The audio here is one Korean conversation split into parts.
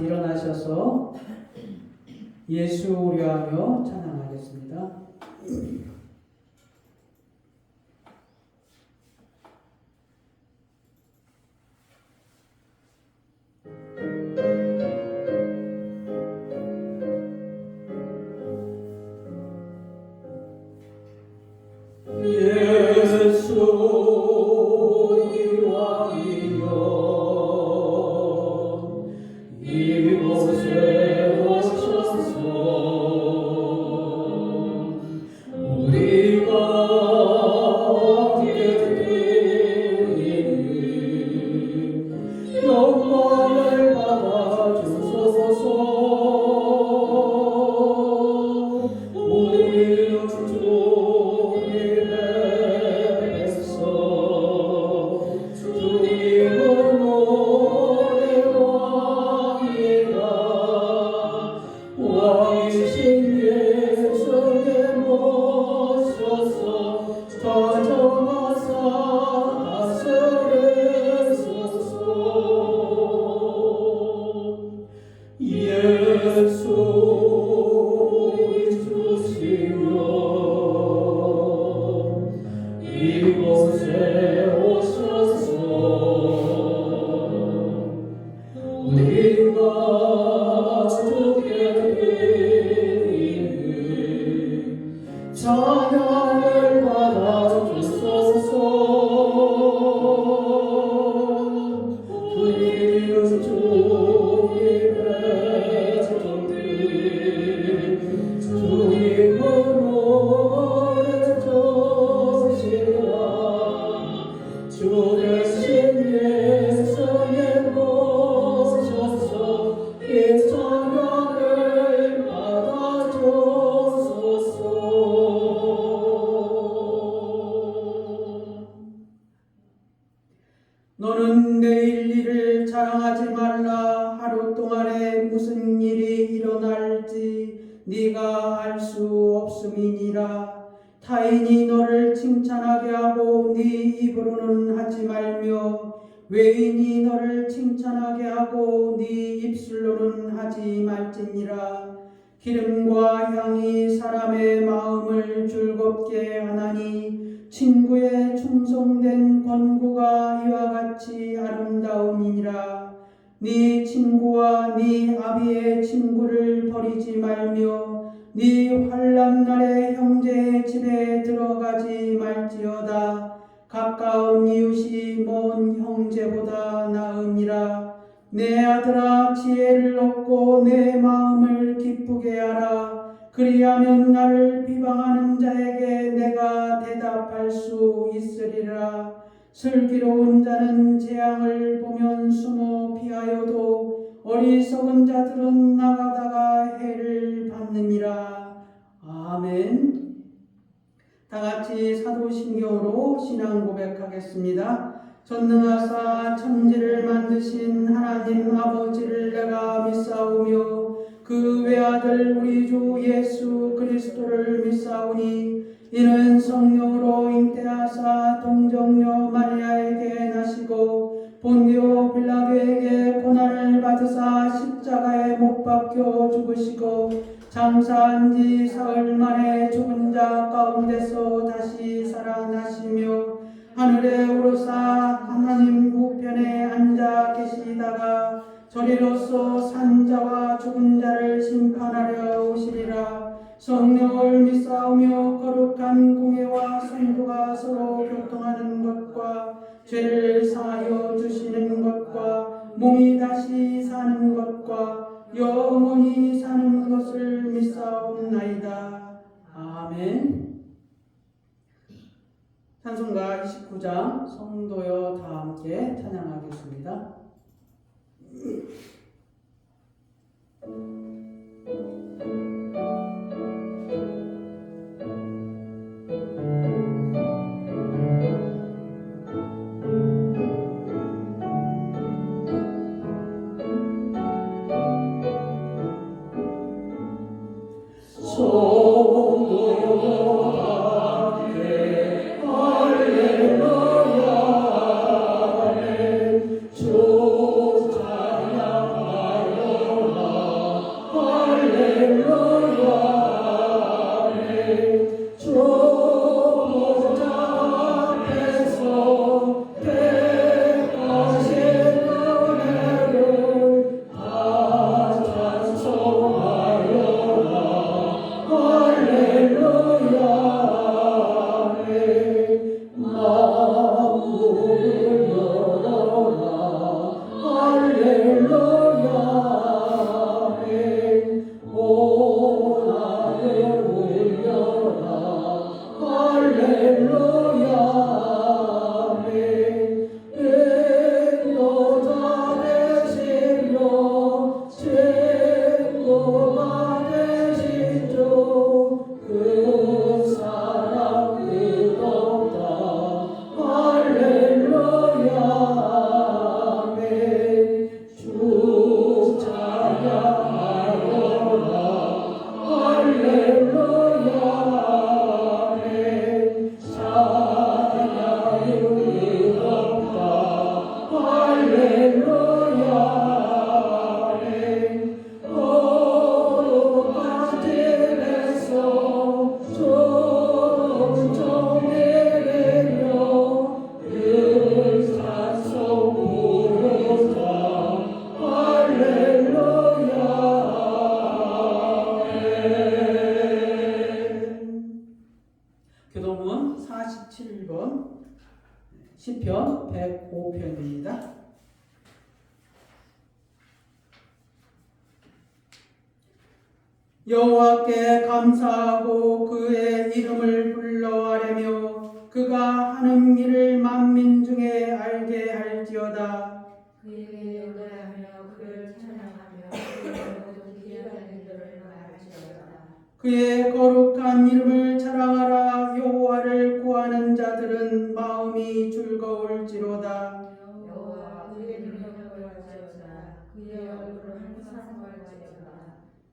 일어나셔서 예수 우려하며 찬양하겠습니다. 너는 내일 일을 자랑하지 말라. 하루 동안에 무슨 일이 일어날지 네가 알 수 없음이니라. 타인이 너를 칭찬하게 하고 네 입으로는 하지 말며 외인이 너를 칭찬하게 하고 네 입술로는 하지 말지니라. 기름과 향이 사람의 마음을 즐겁게 하나니 친구의 충성된 권고가 이와 같이 아름다움이니라. 네 친구와 네 아비의 친구를 버리지 말며 네 환난 날에 형제의 집에 들어가지 말지어다. 가까운 이웃이 먼 형제보다 나으니라. 내 아들아, 지혜를 얻고 내 마음을 기쁘게 하라. 그리하면 나를 비방하는 자에게 내가 대답할 수 있으리라. 슬기로운 자는 재앙을 보면 숨어 피하여도 어리석은 자들은 나가다가 해를 받느니라. 아멘. 다 같이 사도신경으로 신앙 고백하겠습니다. 전능하사 천지를 만드신 하나님 아버지를 내가 믿사오며 그 외아들 우리 주 예수 그리스도를 믿사오니 이는 성령으로 잉태하사 동정녀 마리아에게 나시고 본디오 빌라도에게 고난을 받으사 십자가에 못 박혀 죽으시고 장사한 지 사흘 만에 죽은 자 가운데서 다시 살아나시며 하늘에 오르사 하나님 우편에 앉아 계시다가 저리로서 산 자와 죽은 자를 심판하려 오시리라. 성령을 믿사오며 거룩한 공회와 성도가 서로 교통하는 것과 죄를 사하여 주시는 것과 몸이 다시 사는 것과 영원히 사는 것을 믿사옵나이다. 아멘. 찬송가 29장 성도여 다 함께 찬양하겠습니다. 성도여 교도문 47번 시편 105편입니다. 여호와께 감사하고 그의 이름을 불러 아뢰며 그가 하는 일을 만민 중에 알게 할지어다. 그에게 노래하며 그를 찬양하며 그의 모든 기이한 일들을 말할지어다. 그의 거룩한 이름을 자랑하라. 여호와를 구하는 자들은 마음이 즐거울지로다. 여호와 그의 능력을 구할지어다. 그의 얼굴을 항상 구할지어다.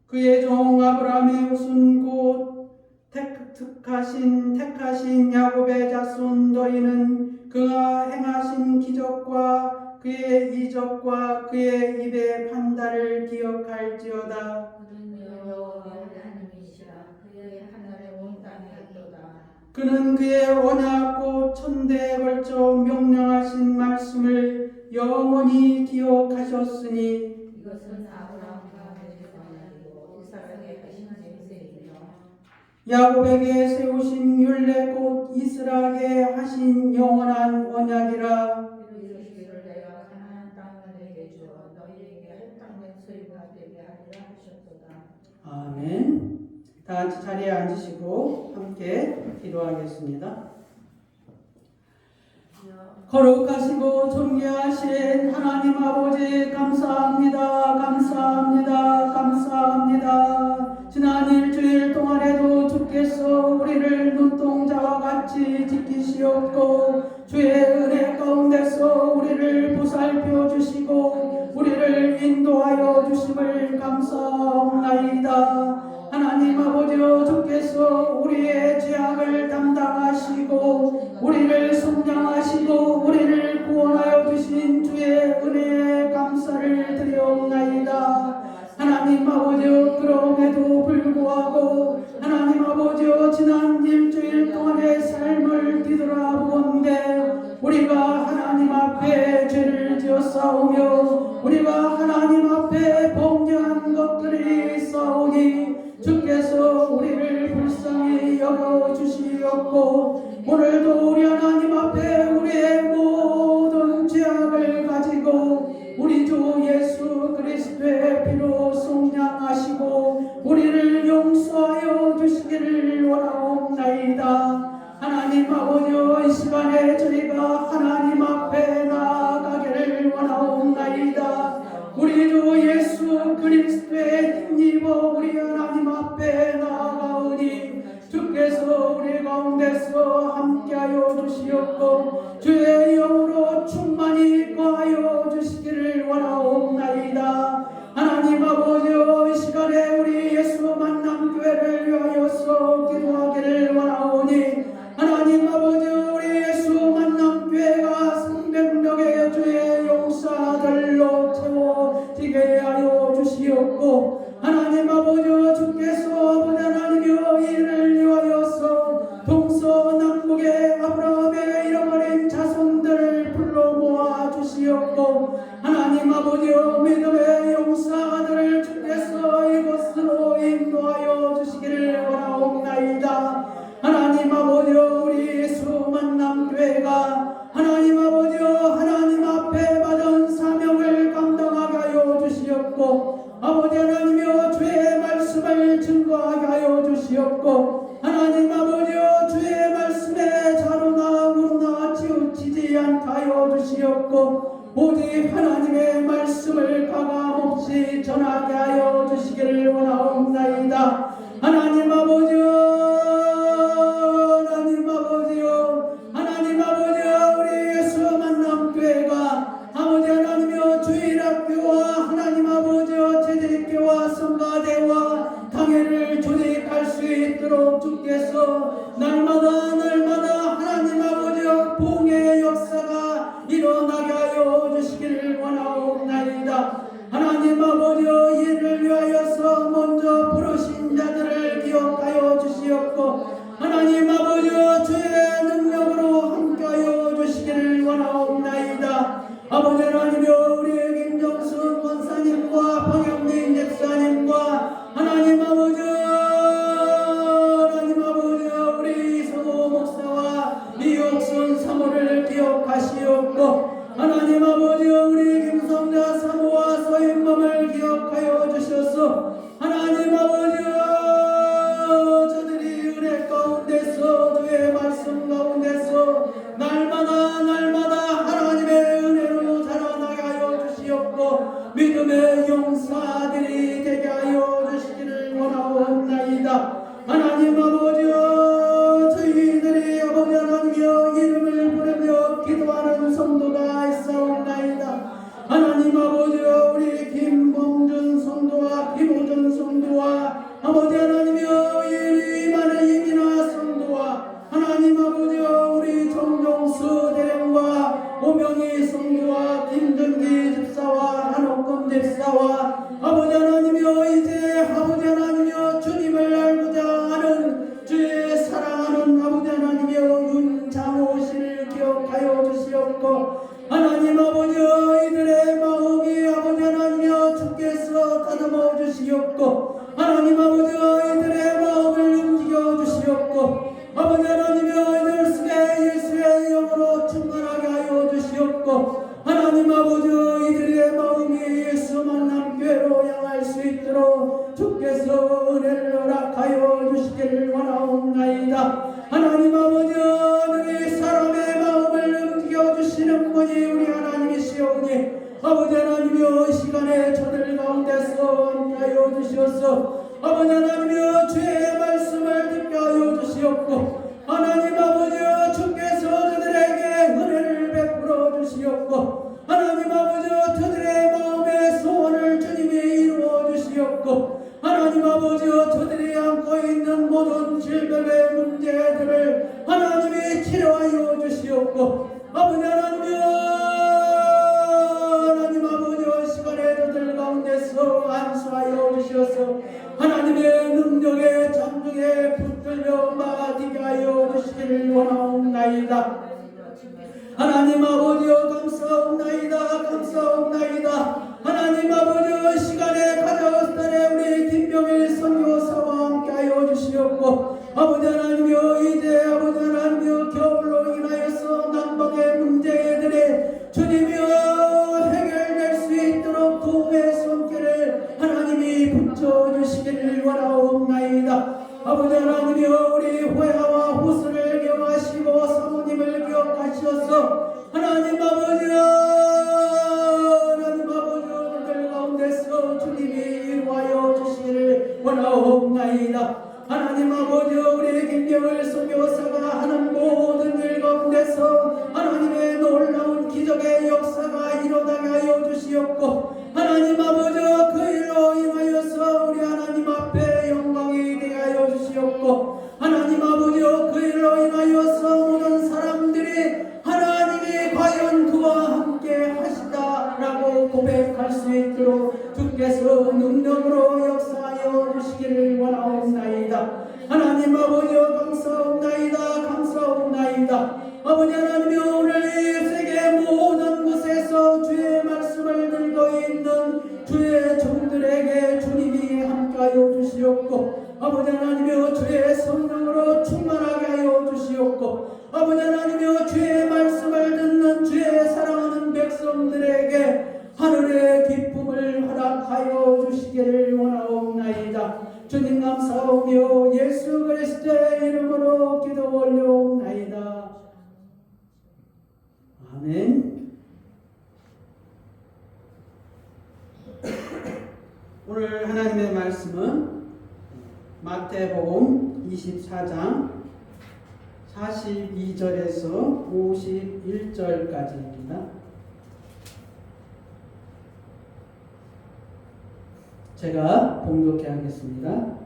그의 종 아브라함의 후손 곧 택하신 야곱의 자손 너희는 그가 행하신 기적과 그의 이적과 그의 입의 판단을 기억할지어다. 그는 여호와의 하나님이시라. 그의 하늘의 온 땅에 있도다. 그는 그의 언약 곧 천대에 걸쳐 명령하신 말씀을 영원히 기억하셨으니 이것은 아브라함과 맺은 언약이고 이삭에게 하신 맹세이며 야곱에게 세우신 율례 곧 이스라엘에게 하신 영원한 언약이라. 이르시기를 내가 가나안 땅을 내게 주어 너희에게 할당된 소유가 되게 하리라 하셨도다. 아멘. 다 같이 자리에 앉으시고 함께 기도하겠습니다. 거룩하시고 존귀하신 하나님 아버지 감사합니다. 감사합니다. 감사합니다. 지난 일주일 동안에도 주께서 우리를 눈동자와 같이 지키시었고 주의 은혜 가운데서 우리를 보살펴 주시고 우리를 인도하여 주심을 감사합나이다. 하나님 아버지여 주께서 우리의 죄악을 담당하시고 우리를 속량하시고 우리를 구원하여 주신 주의 은혜에 감사를 드리옵나이다. 하나님 아버지여 그럼에도 불구하고 하나님 아버지여 지난 일주일 동안의 삶을 뒤돌아보건대 우리가 하나님 앞에 죄를 지었사오며 우리가 하나님 앞에 범죄한 것들이 있사오니 주께서 우리를 불쌍히 여겨주시었고 오늘도 우리 하나님 앞에 우리의 모든 죄악을 가지고 우리 주 예수 그리스도의 피로 속량하시고 우리를 용서하여 주시기를 원하옵나이다. 하나님 아버지여 이 시간에 저희가 하나님 앞에 나아가기를 원하옵나이다. 우리 주 예수 그리스도의 힘입어 우리 하나님 앞에 나아가오니 주께서 우리 가운데서 함께하여 주시옵고 주의 영으로 충만히 거하여 주시기를 원하옵나이다. 하나님 아버지여 이 시간에 우리 예수 만남교회를 위하여서 기도하기를 원하오니 하나님 아버지여 우리 예수 만남교회가 300명의 주의 용사들로 채워지게 하여 주시옵고 하나님 아버지여 주께서 아버지 하나님이여 이를 위하여서 동서남북의 아브라함의 잃어버린 자손들을 불러 모아 주시옵고 하나님 아버지여 믿음의 용사들을 주께서 이곳으로 인도하여 주시기를 원하옵나이다. 하나님 아버지여 우리 예수 만남교회가 하나님 아버지여 하나님 앞에 받은 사명을 감당하게 하여 주시옵고 아버지 하나님이여 주의 말씀을 증거하게 하여 주시옵고 하나님 아버지여 주의 말씀에 자로나 무로나 치우치지 않게 하여 주시옵고 오직 하나님의 말씀을 가감없이 전하게 하여 주시기를 원하옵나이다. 하나님 아버지여 하나님 아버지여 우리 예수 만남교회가 아버지 하나님이여 주일학교와 하나님 아버지여 제대교와 성가대와 당회를 조직할 수 있도록 주께서 날마다 하나님 아버지여 봉의 역사가 일어나게 하여 주시기를 원하옵나이다. 하나님 아버지여 이를 위하여서 먼저 부르신 자들을 기억하여 주시옵고 하나님 아버지여 주의 능력으로 함께하여 주시기를 원하옵나이다. 아버지 하나님이여 우리 김정순 권사님과 방영민 집사님과 하나님 아버지여 우리 이성호 원하옵나이다. 하나님 아버지, 너희 사람의 마음을 움직여주시는 분이 우리 하나님이시오니 아버지 하나님이여, 이 시간에 저들 가운데서 함께하여 주시옵소서. 아버지 하나님이여, 주의 말씀을 듣게 하여 주시옵고, 하나님 아버지여, 주께서 저들에게 은혜를 베풀어 주시옵고, 하나님 아버지여, 저들의 마음의 소원을 주님이 이루어 주시옵고, 하나님 아버지여, 저들이 안고 있는 모든 질병의 문제들을 하나님이 치료하여 주시옵고, 아버지 하나님이여, 하나님 아버지여, 시간에 저들 가운데서 안수하여 주시옵소서. 하나님의 능력에 장중에 붙들려 막아지게 하여 주시기를 원하옵나이다. 하나님 아버지여, 감사옵나이다. 감사옵나이다. 하나님 아버지여, 시간에 카자흐스탄에 우리 김병일 선교사와 함께하여 주시옵고, 아버지 하나님이여, 이제 아버지 하나님이여, 겨울로 인하여서 난방의 문제들이 주님이여 해결될 수 있도록 도움의 손길을 하나님이 붙여주시기를 원하옵나이다. 아버지 하나님이여, 우리 호야와 호수를 기억하시고 사모님을 기억하시옵소서. 하나님 아버지여, 하나님 아버지여, 그들 가운데서 주님이 이루하여 주시기를 원하옵나이다. 하나님 아버지여, 우리 김경을 선교사가 하는 모든 일 가운데서 하나님의 놀라운 기적의 역사가 일어나게 하여 주시옵고, 하나님 아버지여, 그 일로 인하여서 우리 하나님 앞에 영광이 되게 하여 주시옵고, 하나님 아버지여, 그 일로 인하여서 모든 사람들이 하나님이 과연 그와 함께 하시다라고 고백할 수 있도록 주께서 능력으로 역사하여 주시기를 원하옵나이다. 하나님 아버지여, 감사옵나이다. 감사옵나이다. 아버지 하나님이여, 오늘 이 세계 모든 곳에서 주의 말씀을 들고 있는 주의 종들에게 주님이 함께하여 주시옵고, 아버지 하나님이여, 주의 성령으로 충만하게 하여 주시옵고, 아버지 하나님이여, 주의 말씀을 듣는 주의 사랑하는 백성들에게 하늘의 기쁨을 허락하여 주시기를 원하옵나이다. 주님 감사하며 예수 그리스도의 이름으로 기도 올려옵나이다. 아멘. 오늘 하나님의 말씀은 마태복음 24장 42절에서 51절까지입니다. 제가 봉독해 하겠습니다.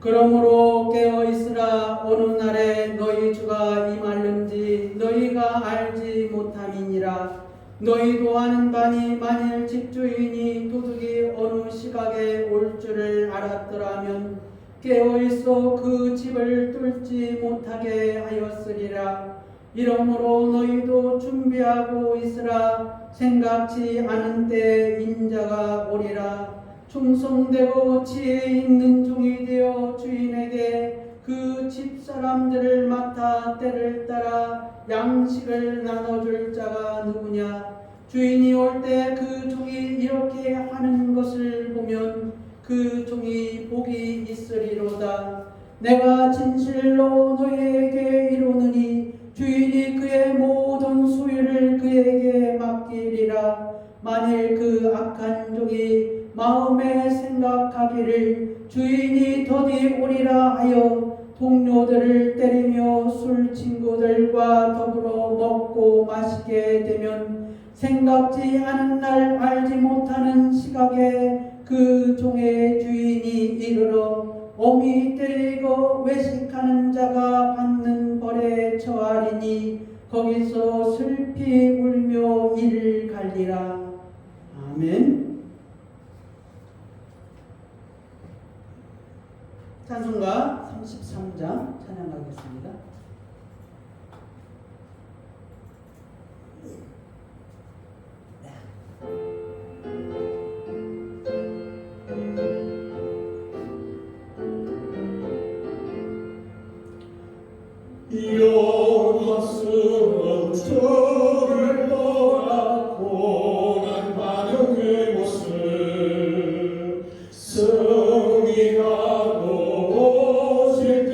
그러므로 깨어있으라. 어느 날에 너희 주가 임하는지 너희가 알지 못함이니라. 너희도 아는 바니 만일 집주인이 도둑이 어느 시각에 올 줄을 알았더라면 깨어있어 그 집을 뚫지 못하게 하였으리라. 이러므로 너희도 준비하고 있으라. 생각지 않은 때 인자가 오리라. 충성되고 지혜 있는 종이 되어 주인에게 그 집사람들을 맡아 때를 따라 양식을 나눠줄 자가 누구냐. 주인이 올 때 그 종이 이렇게 하는 것을 보면 그 종이 복이 있으리로다. 내가 진실로 너희에게 이르노니 주인이 그의 모든 소유를 그에게 맡기리라. 만일 그 악한 종이 마음에 생각하기를 주인이 더디 오리라 하여 동료들을 때리며 술 친구들과 더불어 먹고 마시게 되면 생각지 않은 날 알지 못하는 시각에 그 종의 주인이 이르러 어미 때리고 외식하는 자가 받는 벌에 처하리니 거기서 슬피 울며 이를 갈리라. 아멘. 찬송가 33장 찬양하겠습니다. 영화스러운 저를 보라. 고난 반응의 모습 승리하고 오실 때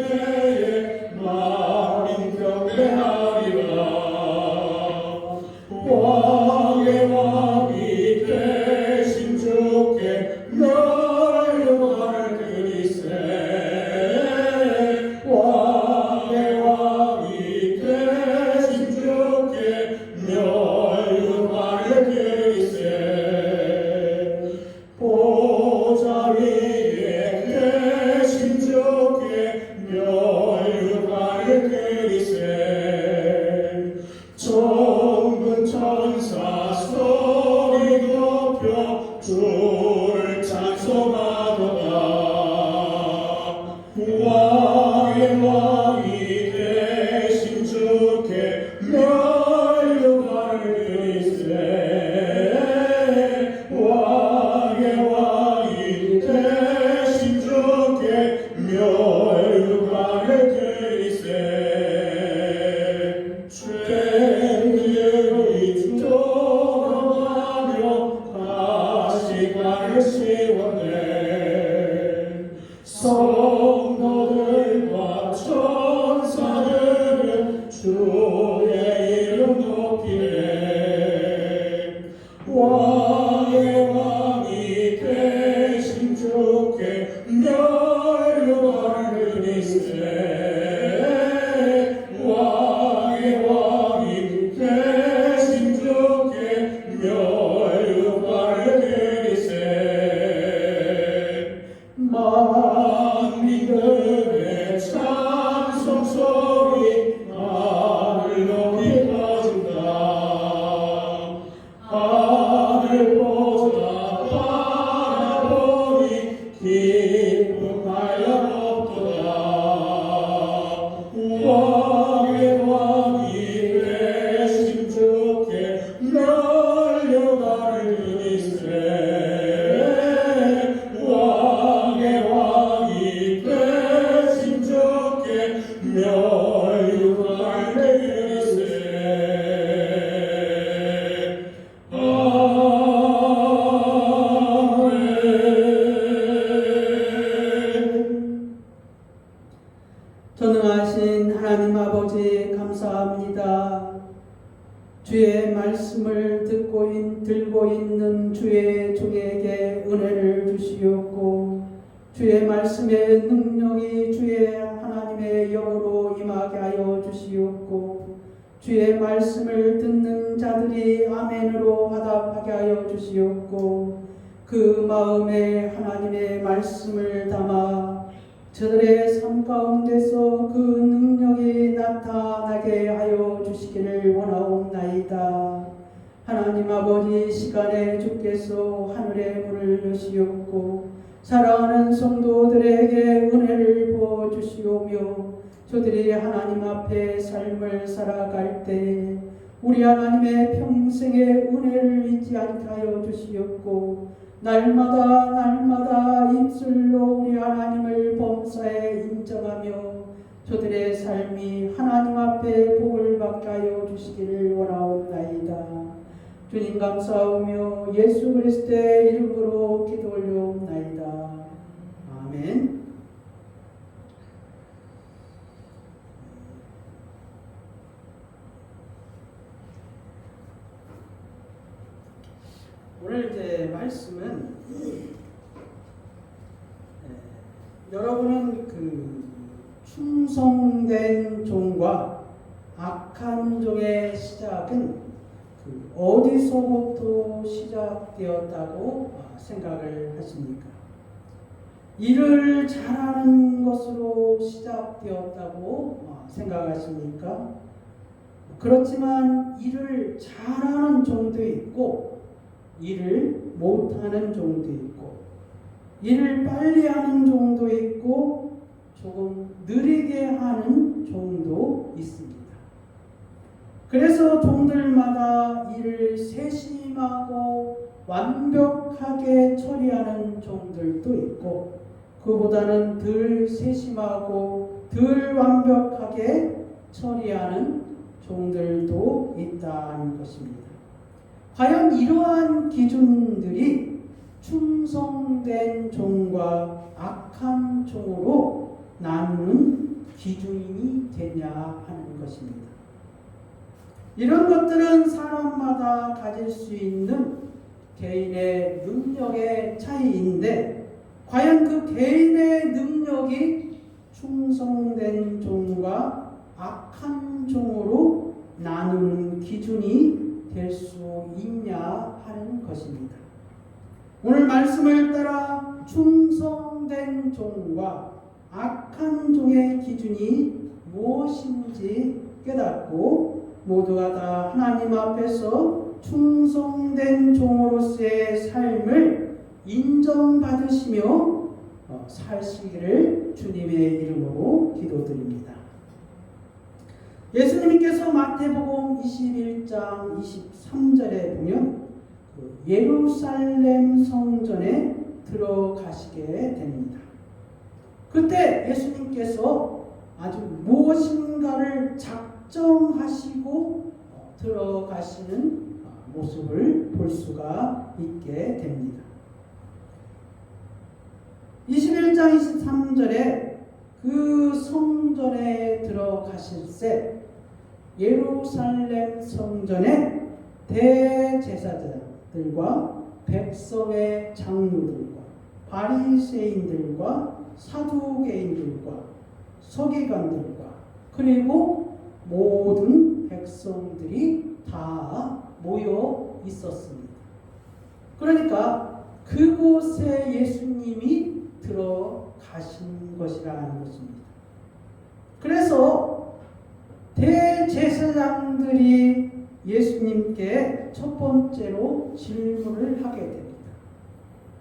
전능하신 하나님 아버지 감사합니다. 주의 말씀을 들고 있는 주의 종에게 은혜를 주시옵고 주의 말씀의 능력이 주의 하나님의 영으로 임하게 하여 주시옵고 주의 말씀을 듣는 자들이 아멘으로 화답하게 하여 주시옵고 그 마음에 하나님의 말씀을 담아 저들의 삶 가운데서 그 능력이 나타나게 하여 주시기를 원하옵나이다. 하나님 아버지, 시간에 주께서 하늘의 문을 여시옵고 사랑하는 성도들에게 은혜를 부어주시오며 저들이 하나님 앞에 삶을 살아갈 때 우리 하나님의 평생의 은혜를 잊지 않게 하여 주시옵고 날마다 입술로 우리 하나님을 범사에 인정하며 저들의 삶이 하나님 앞에 복을 받게 하여 주시기를 원하옵나이다. 주님 감사하며 예수 그리스도의 이름으로 기도 올려옵나이다. 아멘. 오늘 이제 말씀은 여러분은 그 충성된 종과 악한 종의 시작은 그 어디서부터 시작되었다고 생각을 하십니까? 일을 잘하는 것으로 시작되었다고 생각하십니까? 그렇지만 일을 잘하는 종도 있고 일을 못하는 종도 있고 일을 빨리 하는 종도 있고 조금 느리게 하는 종도 있습니다. 그래서 종들마다 일을 세심하고 완벽하게 처리하는 종들도 있고 그보다는 덜 세심하고 덜 완벽하게 처리하는 종들도 있다는 것입니다. 과연 이러한 기준들이 충성된 종과 악한 종으로 나누는 기준이 되냐 하는 것입니다. 이런 것들은 사람마다 가질 수 있는 개인의 능력의 차이인데 과연 그 개인의 능력이 충성된 종과 악한 종으로 나누는 기준이 될 수 있냐 하는 것입니다. 오늘 말씀을 따라 충성된 종과 악한 종의 기준이 무엇인지 깨닫고 모두가 다 하나님 앞에서 충성된 종으로서의 삶을 인정받으시며 사시기를 주님의 이름으로 기도드립니다. 예수님께서 마태복음 21장 23절에 보면 예루살렘 성전에 들어가시게 됩니다. 그때 예수님께서 아주 무엇인가를 작정하시고 들어가시는 모습을 볼 수가 있게 됩니다. 21장 23절에 그 성전에 들어가실새 예루살렘 성전에 대제사장들과 백성의 장로들과 바리새인들과 사두개인들과 서기관들과 그리고 모든 백성들이 다 모여 있었습니다. 그러니까 그곳에 예수님이 들어가신 것이라는 것입니다. 그래서 대제사장들이 예수님께 첫 번째로 질문을 하게 됩니다.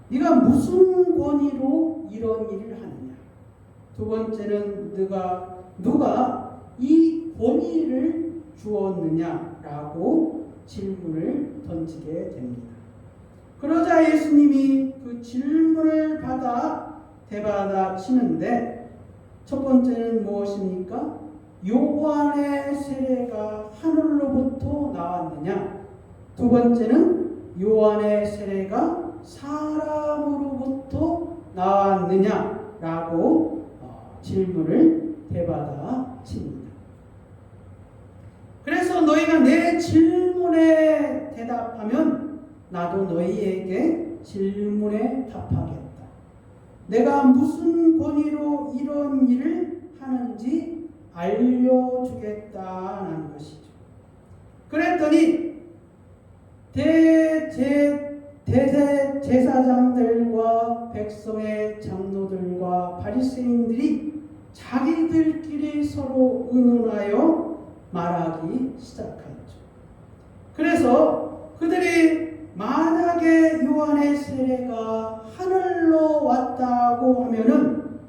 네가 무슨 권위로 이런 일을 하느냐? 두 번째는 누가 이 권위를 주었느냐라고 질문을 던지게 됩니다. 그러자 예수님이 그 질문을 받아 대받아치는데 첫 번째는 무엇입니까? 요한의 세례가 하늘로부터 나왔느냐? 두 번째는 요한의 세례가 사람으로부터 나왔느냐라고 질문을 대받아 너희가 내 질문에 대답하면 나도 너희에게 질문에 답하겠다. 내가 무슨 권위로 이런 일을 하는지 알려주겠다는 것이죠. 그랬더니 대제사장들과 백성의 장로들과 바리새인들이 자기들끼리 서로 의논하여 말하기 시작하였죠. 그래서 그들이 만약에 요한의 세례가 하늘로 왔다고 하면은,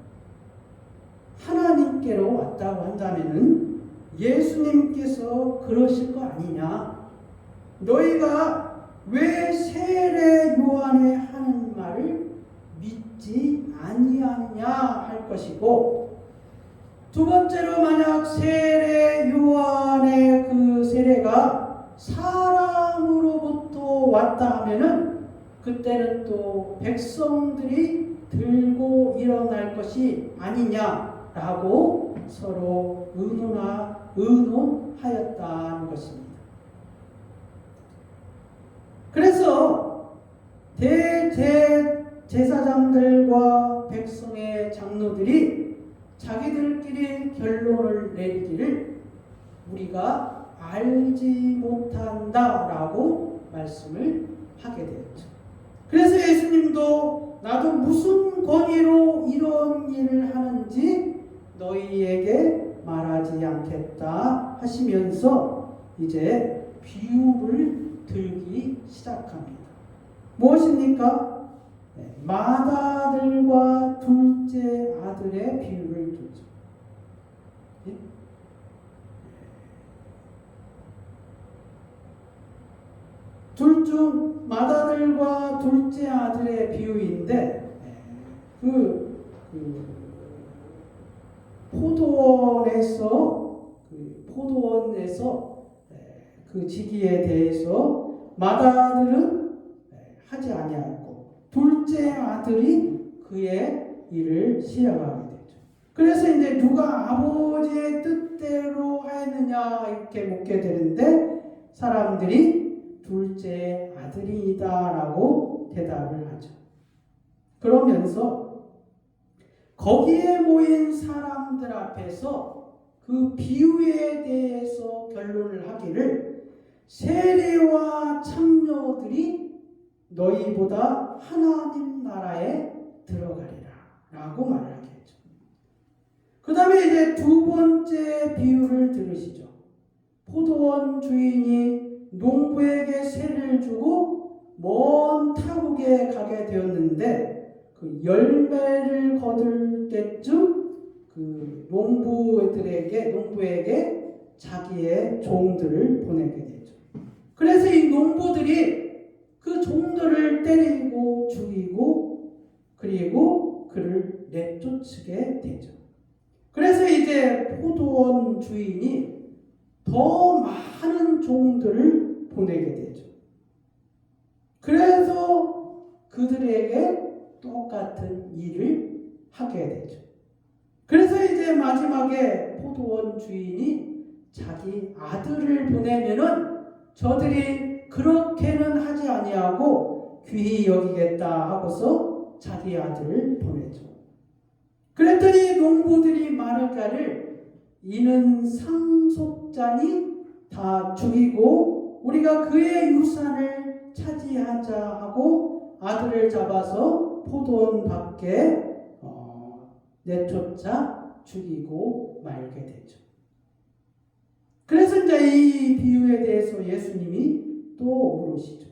하나님께로 왔다고 한다면은 예수님께서 그러실 거 아니냐? 너희가 왜 세례 요한의 하는 말을 믿지 아니하냐 할 것이고, 두 번째로 만약 세례 요한의 그 세례가 사람으로부터 왔다 하면은 그때는 또 백성들이 들고 일어날 것이 아니냐라고 서로 의논하였다는 것입니다. 그래서 대제사장들과 백성의 장로들이 자기들끼리 결론을 내리기를 우리가 알지 못한다라고 말씀을 하게 되었죠. 그래서 예수님도 나도 무슨 권위로 이런 일을 하는지 너희에게 말하지 않겠다 하시면서 이제 비유를 들기 시작합니다. 무엇입니까? 마다들과 둘째 아들의 비유를 두죠. 마다들과 둘째 아들의 비유인데, 포도원에서 그 지기에 대해서 마다들은 하지 아니하였고 둘째 아들이 그의 일을 시행하게 되죠. 그래서 이제 누가 아버지의 뜻대로 하였느냐 이렇게 묻게 되는데 사람들이 둘째 아들이다라고 대답을 하죠. 그러면서 거기에 모인 사람들 앞에서 그 비유에 대해서 결론을 하기를 세례와 참녀들이 너희보다 하나님 나라에 들어가리라 라고 말을 하게 했죠. 그 다음에 이제 두 번째 비유를 들으시죠. 포도원 주인이 농부에게 세를 주고 먼 타국에 가게 되었는데 그 열매를 거둘 때쯤 그 농부에게 자기의 종들을 보내게 되죠. 그래서 이 농부들이 그 종들을 때리고 죽이고 그리고 그를 내쫓게 되죠. 그래서 이제 포도원 주인이 더 많은 종들을 보내게 되죠. 그래서 그들에게 똑같은 일을 하게 되죠. 그래서 이제 마지막에 포도원 주인이 자기 아들을 보내면은 저들이 그렇게는 하지 아니하고 귀히 여기겠다 하고서 자기 아들을 보내죠. 그랬더니 농부들이 말하기를 이는 상속자니 다 죽이고 우리가 그의 유산을 차지하자 하고 아들을 잡아서 포도원 밖에 내쫓아 죽이고 말게 되죠. 그래서 이제 이 비유에 대해서 예수님이 또 물으시죠.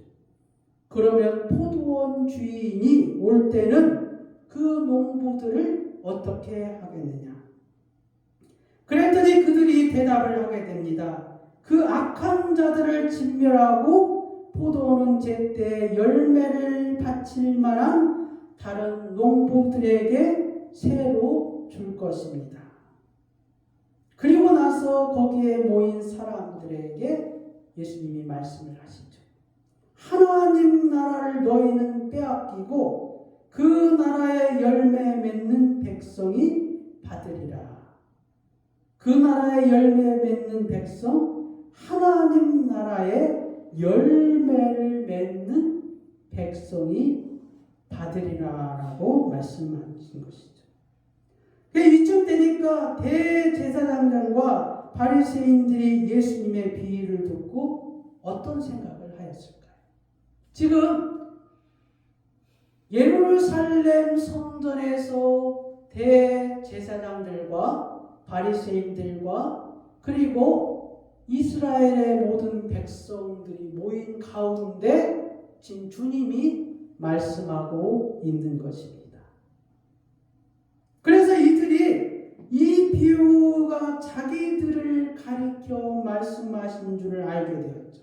그러면 포도원 주인이 올 때는 그 농부들을 어떻게 하겠느냐? 그랬더니 그들이 대답을 하게 됩니다. 그 악한 자들을 진멸하고 포도원은 제때 열매를 바칠 만한 다른 농부들에게 새로 줄 것입니다. 그리고 나서 거기에 모인 사람들에게 예수님이 말씀을 하시죠. 하나님 나라를 너희는 빼앗기고 그 나라의 열매 맺는 백성이 받으리라. 그 나라의 열매 맺는 백성, 하나님 나라의 열매를 맺는 백성이 받으리라라고 말씀하신 것이죠. 이쯤 되니까 대제사장장과 바리새인들이 예수님의 비유를 듣고 어떤 생각을 하였을까요? 지금 예루살렘 성전에서 대제사장들과 바리새인들과 그리고 이스라엘의 모든 백성들이 모인 가운데 지금 주님이 말씀하고 있는 것입니다. 그래서 이들이 이 비유가 자기들을 가리켜 말씀하신 줄을 알게 되었죠.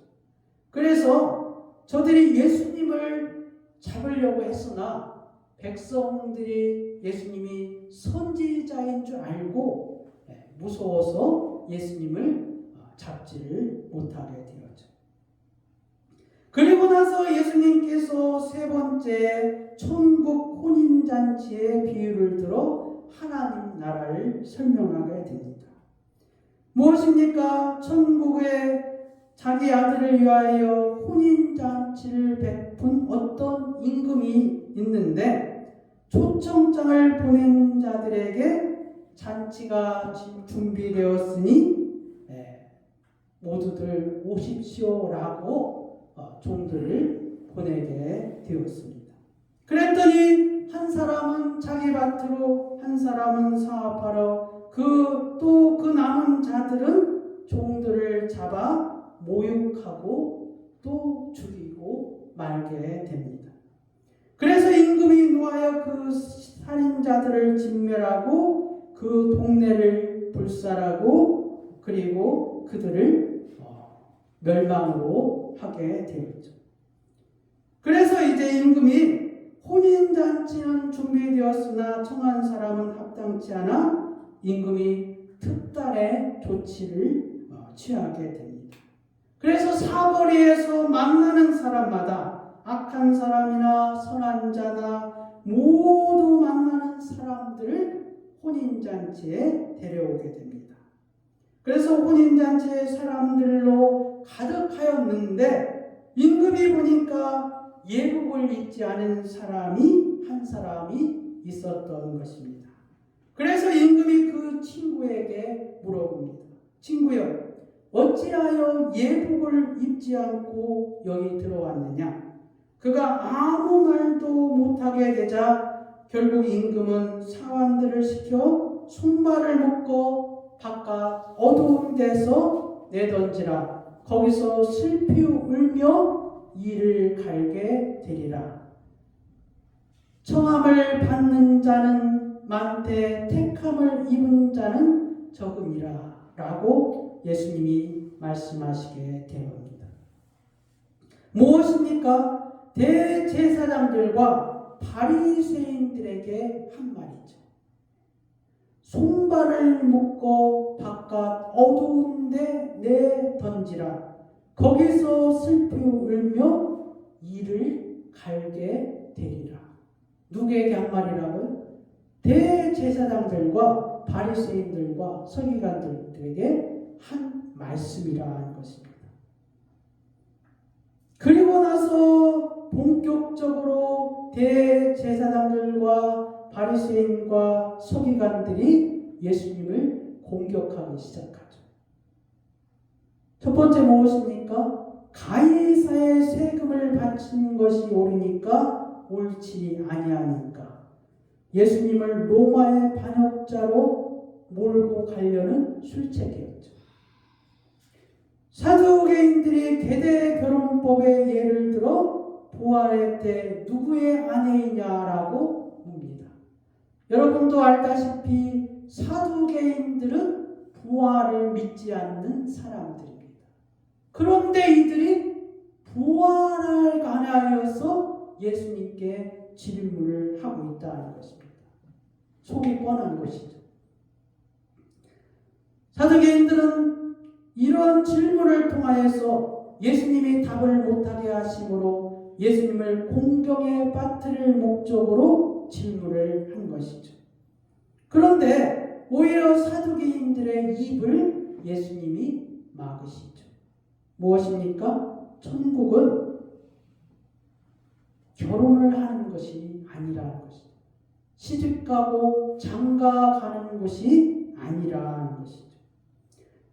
그래서 저들이 예수님을 잡으려고 했으나 백성들이 예수님이 선지자인 줄 알고 무서워서 예수님을 잡지를 못하게 되었죠. 그리고 나서 예수님께서 세 번째 천국 혼인잔치의 비유를 들어 하나님 나라를 설명하게 됩니다. 무엇입니까? 천국에 자기 아들을 위하여 혼인잔치를 베푼 어떤 임금이 있는데 초청장을 보낸 자들에게 잔치가 준비되었으니 모두들 오십시오라고 종들을 보내게 되었습니다. 그랬더니 한 사람은 자기 밭으로, 한 사람은 사업하러, 또 그 남은 자들은 종들을 잡아 모욕하고 또 죽이고 말게 됩니다. 그래서 임금이 노하여 그 살인자들을 진멸하고 그 동네를 불살하고 그리고 그들을 멸망으로 하게 되었죠. 그래서 이제 임금이 혼인잔치는 준비되었으나 청한 사람은 합당치 않아 임금이 특단의 조치를 취하게 됩니다. 그래서 사거리에서 만나는 사람마다 악한 사람이나 선한 자나 모두 만나는 사람들을 혼인잔치에 데려오게 됩니다. 그래서 혼인잔치의 사람들로 가득하였는데 임금이 보니까 예복을 입지 않은 사람이 한 사람이 있었던 것입니다. 그래서 임금이 그 친구에게 물어봅니다. 친구여, 어찌하여 예복을 입지 않고 여기 들어왔느냐? 그가 아무 말도 못하게 되자 결국 임금은 사환들을 시켜 손발을 묶어 바깥 어두운 데서 내던지라. 거기서 슬피 울며 이를 갈게 되리라. 청함을 받는 자는 많되 택함을 입은 자는 적음이라 라고 예수님이 말씀하시게 되옵니다. 무엇입니까? 대제사장들과 바리새인들에게 한 말이죠. 손발을 묶어 바깥 어두운 데 내던지라. 거기서 슬피 울며 이를 갈게 되리라. 누구에게 한 말이라고요? 대제사장들과 바리새인들과 서기관들에게 한 말씀이라는 것입니다. 그리고 나서 본격적으로 대제사장들과 바리새인과 서기관들이 예수님을 공격하기 시작하죠. 첫 번째 무엇입니까? 가이사의 세금을 바친 것이 옳으니까 옳지 아니하니까 예수님을 로마의 반역자로 몰고 가려는 술책이었죠. 사두개인들이 계대 결혼법의 예를 들어 부활의 때 누구의 아내이냐라고 묻니다. 여러분도 알다시피 사두개인들은 부활을 믿지 않는 사람들입니다. 그런데 이들이 부활을 관하여서 예수님께 질문을 하고 있다는 것입니다. 속이 뻔한 것이죠. 사두개인들은 이러한 질문을 통하여서 예수님이 답을 못하게 하심으로 예수님을 공경에 빠뜨릴 목적으로 질문을 한 것이죠. 그런데 오히려 사두개인들의 입을 예수님이 막으시죠. 무엇입니까? 천국은 결혼을 하는 것이 아니라는 것이죠. 시집가고 장가가는 것이 아니라는 것이죠.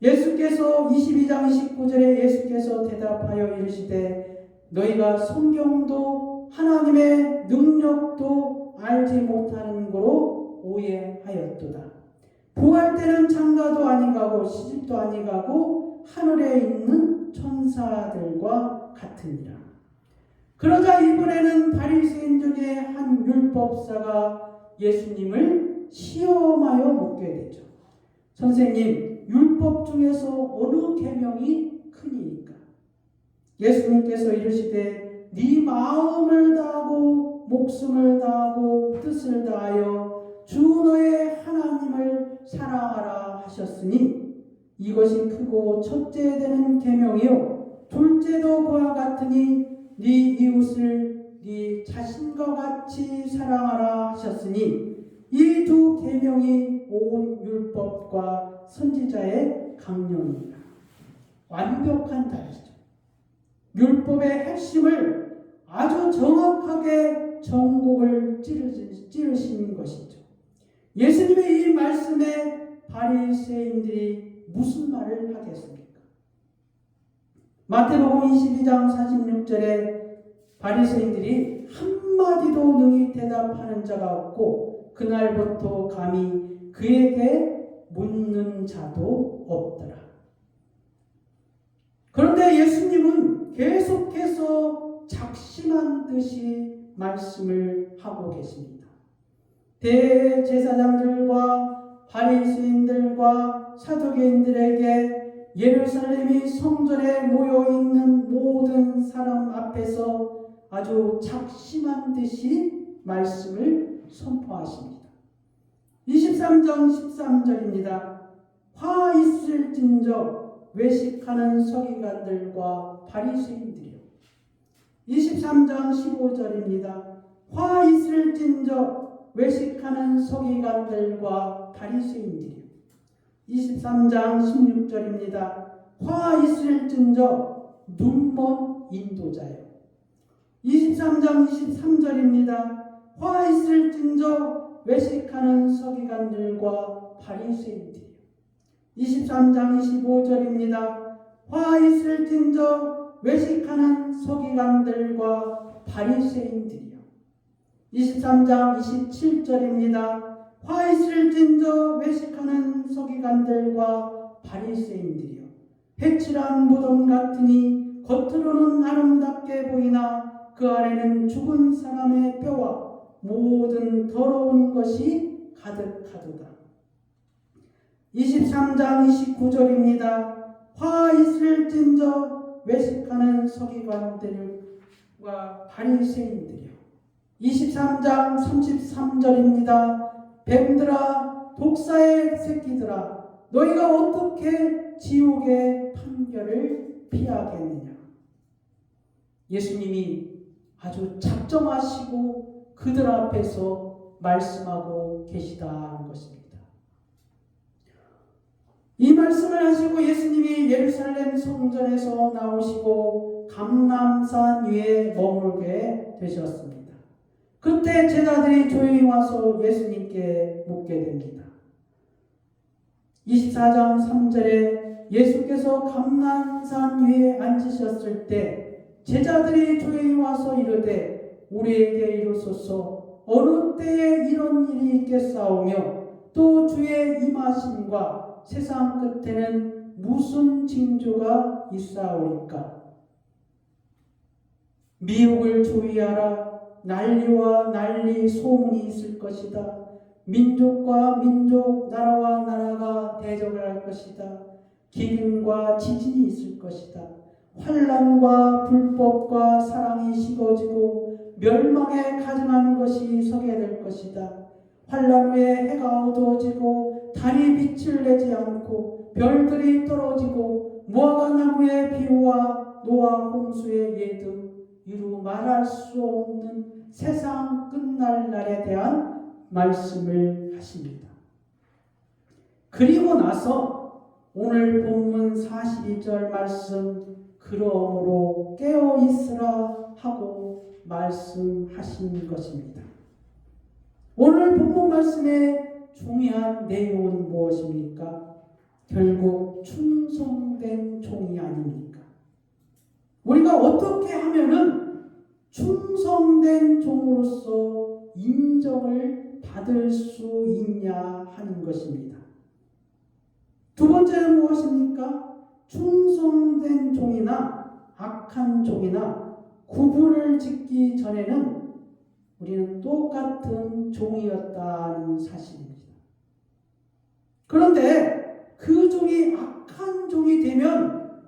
예수께서 22장 29절에 예수께서 대답하여 이르시되 너희가 성경도 하나님의 능력도 알지 못하는 거로 오해하였도다. 부활 때는 장가도 아니가고 시집도 아니가고 하늘에 있는 천사들과 같으니라. 그러자 이번에는 바리새인 중에 한 율법사가 예수님을 시험하여 묻게 되죠. 선생님, 율법 중에서 어느 계명이 크니까? 예수님께서 이르시되 네 마음을 다하고 목숨을 다하고 뜻을 다하여 주 너의 하나님을 사랑하라 하셨으니 이것이 크고 첫째 되는 계명이요 둘째도 그와 같으니 네 이웃을 네 자신과 같이 사랑하라 하셨으니 이 두 계명이 온 율법과 선지자의 강령입니다. 완벽한 답이죠. 율법의 핵심을 아주 정확하게 정곡을 찌르신 것이죠. 예수님의 이 말씀에 바리새인들이 무슨 말을 하겠습니까? 마태복음 22장 46절에 바리새인들이 한마디도 능히 대답하는 자가 없고 그날부터 감히 그에게 묻는 자도 없더라. 그런데 예수님은 계속해서 작심한 듯이 말씀을 하고 계십니다. 대제사장들과 바리새인들과 사두개인들에게 예루살렘이 성전에 모여있는 모든 사람 앞에서 아주 작심한 듯이 말씀을 선포하십니다. 23장 13절입니다. 화 있을진저 외식하는 서기관들과 바리새인들이요. 23장 15절입니다. 화 있을진저 외식하는 서기관들과 바리새인들이요. 23장 16절입니다. 화 있을진저 눈먼 인도자요. 23장 23절입니다. 화 있을진저 외식하는 서기관들과 바리새인들이요. 23장 25절입니다. 화 있을진저 외식하는 서기관들과 바리새인들이요. 23장 27절입니다. 화 있을진저 외식하는 서기관들과 바리새인들이요. 회칠한 무덤 같으니 겉으로는 아름답게 보이나 그 안에는 죽은 사람의 뼈와 모든 더러운 것이 가득하도다. 23장 29절입니다. 화 있을진저 외식하는 서기관들과 바리새인들이요. 23장 33절입니다. 뱀들아 독사의 새끼들아 너희가 어떻게 지옥의 판결을 피하겠느냐. 예수님이 아주 작정하시고 그들 앞에서 말씀하고 계시다는 것입니다. 이 말씀을 하시고 예수님이 예루살렘 성전에서 나오시고 감람산 위에 머물게 되셨습니다. 그때 제자들이 조용히 와서 예수님께 묻게 됩니다. 24장 3절에 예수께서 감람산 위에 앉으셨을 때 제자들이 조용히 와서 이르되 우리에게 이르소서 어느 때에 이런 일이 있겠사오며 또 주의 임하심과 세상 끝에는 무슨 징조가 있사오리까. 미혹을 주의하라. 난리와 난리 소문이 있을 것이다. 민족과 민족, 나라와 나라가 대적을 할 것이다. 기근과 지진이 있을 것이다. 환난과 불법과 사랑이 식어지고 멸망에 가증한 것이 서게 될 것이다. 환난 후에 해가 어두워지고 달이 빛을 내지 않고 별들이 떨어지고 무화과 나무의 비유와 노아 홍수의 예등 이루 말할 수 없는 세상 끝날 날에 대한 말씀을 하십니다. 그리고 나서 오늘 본문 42절 말씀 그러므로 깨어 있으라 하고 말씀하신 것입니다. 오늘 본문 말씀의 중요한 내용은 무엇입니까? 결국 충성된 종이 아닙니까? 우리가 어떻게 하면은 충성된 종으로서 인정을 받을 수 있냐 하는 것입니다. 두 번째는 무엇입니까? 충성된 종이나 악한 종이나 구분을 짓기 전에는 우리는 똑같은 종이었다는 사실입니다. 그런데 그 종이 악한 종이 되면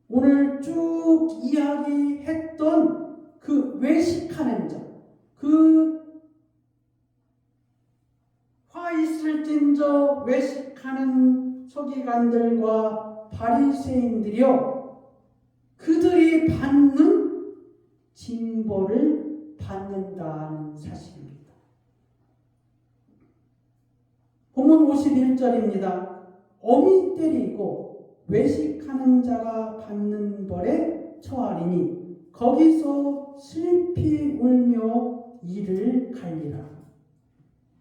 오늘 쭉 이야기했던 그 외식하는 자, 그 화 있을진저 외식하는 서기관들과 바리새인들이요, 그들이 받는 징벌을 받는다는 사실입니다. 본문 51절입니다. 어미 때리고 외식하는 자가 받는 벌에 처하리니 거기서 슬피 울며 이를 갈리라.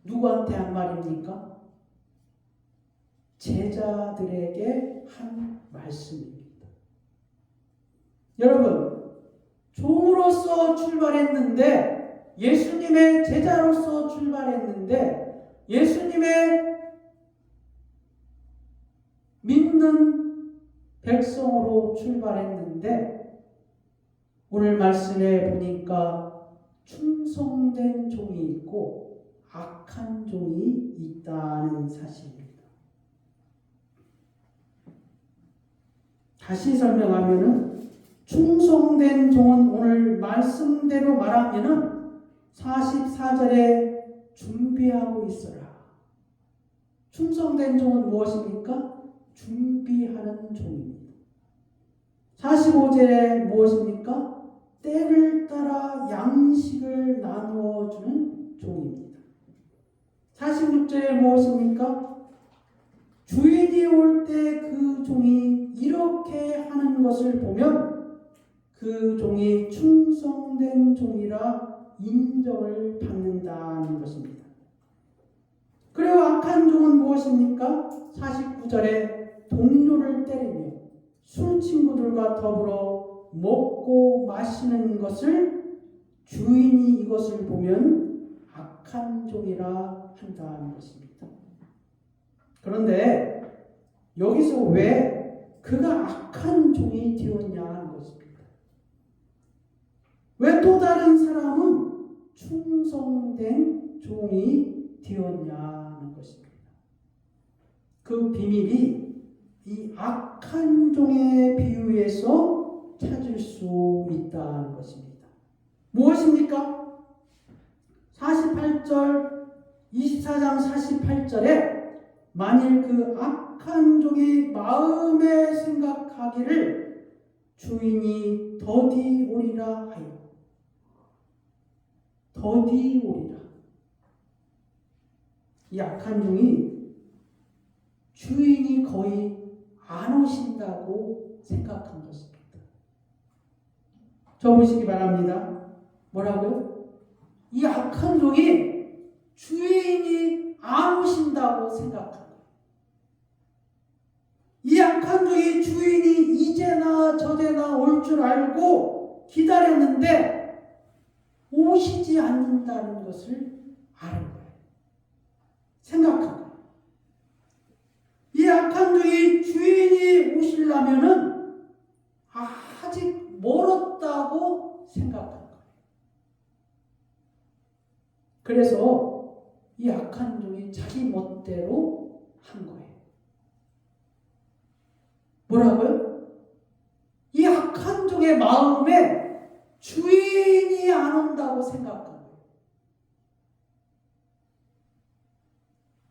누구한테 한 말입니까? 제자들에게 한 말씀입니다. 여러분, 종으로서 출발했는데, 예수님의 제자로서 출발했는데, 예수님의 믿는 백성으로 출발했는데, 오늘 말씀에 보니까 충성된 종이 있고 악한 종이 있다는 사실입니다. 다시 설명하면은 충성된 종은 오늘 말씀대로 말하면은 44절에 준비하고 있어라. 충성된 종은 무엇입니까? 준비하는 종입니다. 45절에 무엇입니까? 때를 따라 양식을 나누어 주는 종입니다. 46절에 무엇입니까? 주인이 올 때 그 종이 이렇게 하는 것을 보면 그 종이 충성된 종이라 인정을 받는다는 것입니다. 그리고 악한 종은 무엇입니까? 49절에 동료를 때리며 술 친구들과 더불어 먹고 마시는 것을 주인이 이것을 보면 악한 종이라 한다는 것입니다. 그런데 여기서 왜 그가 악한 종이 되었냐 하는 것입니다. 왜 또 다른 사람은 충성된 종이 되었냐 하는 것입니다. 그 비밀이 이 악한 종의 비유에서 찾을 수 있다는 것입니다. 무엇입니까? 48절, 24장 48절에 만일 그 악한 종이 마음에 생각하기를 주인이 더디 오리라 하여, 더디 오리라. 이 악한 종이 주인이 거의 안 오신다고 생각한 것입니다. 저 보시기 바랍니다. 뭐라고요? 이 악한 종이 주인이 안 오신다고 생각한 거예요. 이 악한 종이 주인이 이제나 저제나 올 줄 알고 기다렸는데 오시지 않는다는 것을 아는 거예요. 생각한 거예요. 이 악한 종이 주인이 오시려면은 아직 멀었다고 생각한 거예요. 그래서 이 악한 종이 자기 멋대로 한 거예요. 뭐라고요? 이 악한 종의 마음에 주인이 안 온다고 생각한 거예요.